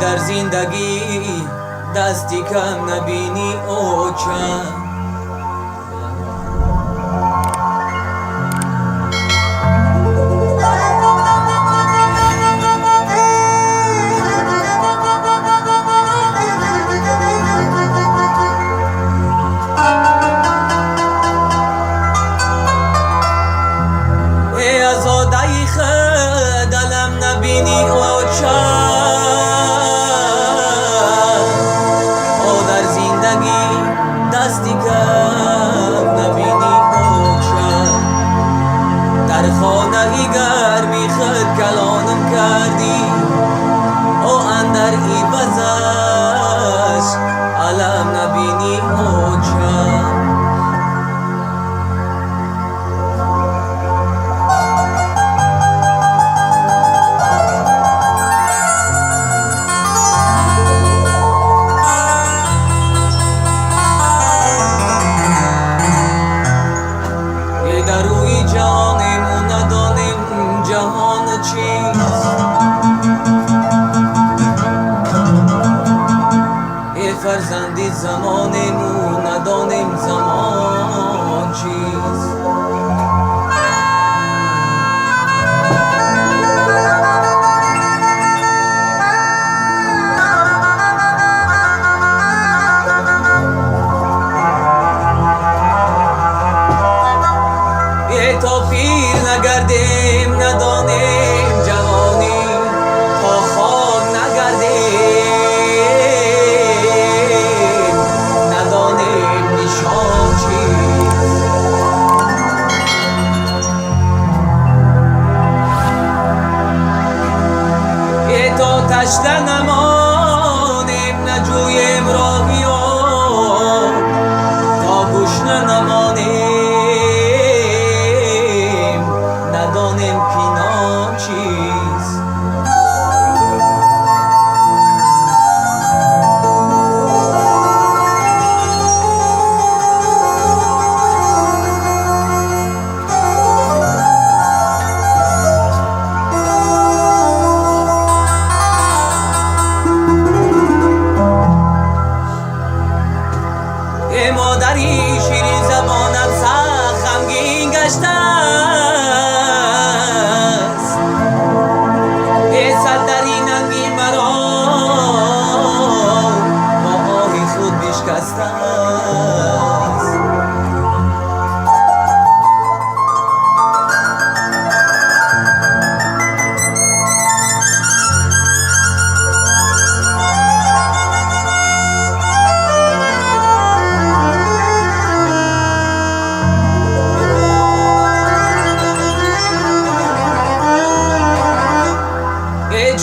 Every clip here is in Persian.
در زندگی دستی کم نبینی او چند دلم نبینی او او در زندگی دستی کم نبینی او در خانه گرمی خود کلانم کردی او اندر ای بزش علم نبینی او روی جانم و ندانم جهان چیست ای فرزندی زمانم و ندانم زمان چیست تا پیر نگردیم ندانیم جوانی تا خاک نگردیم ندانیم نشان چیست تا تشنه نمانیم نجویم راهی تا گشنه نمانیم ندانم پینا چیست ای مادری شیرین زبانم سخت غمگین گشته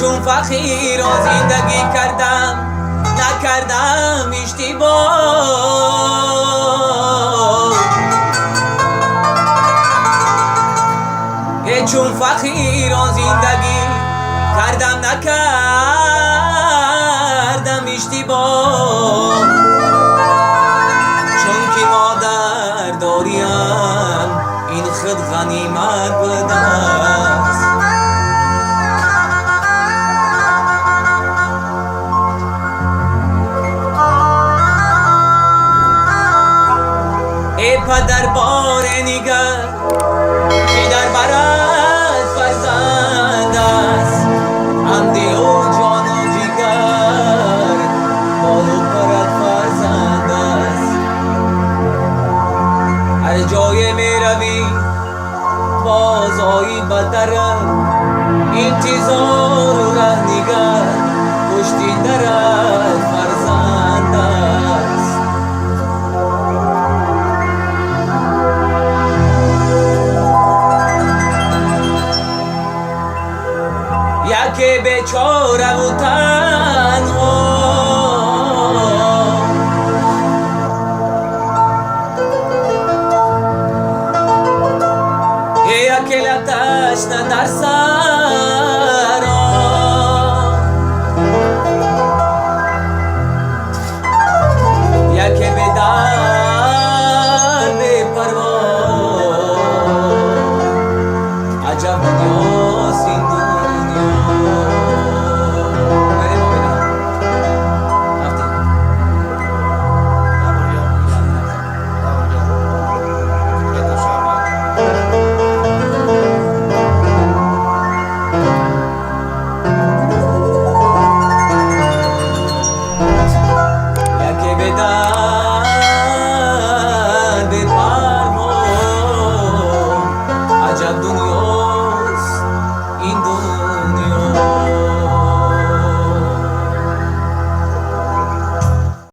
چون فقیر زندگی کردم نکردم اشتباه چون فقیر زندگی کردم نکردم اشتباه چون که مادر داریم این خود غنیمت بدست ای پدر بار نگر که در برات فرزند است اندی و جان و جگر بال و پرت فرزند است هر جای می روی باز آیی بدرم انتظار و ره نگر پشتی درت فرزند است یکی بیچاره و تنها یکی لتشنه در سر یکی به در بی پروا عجب نیاز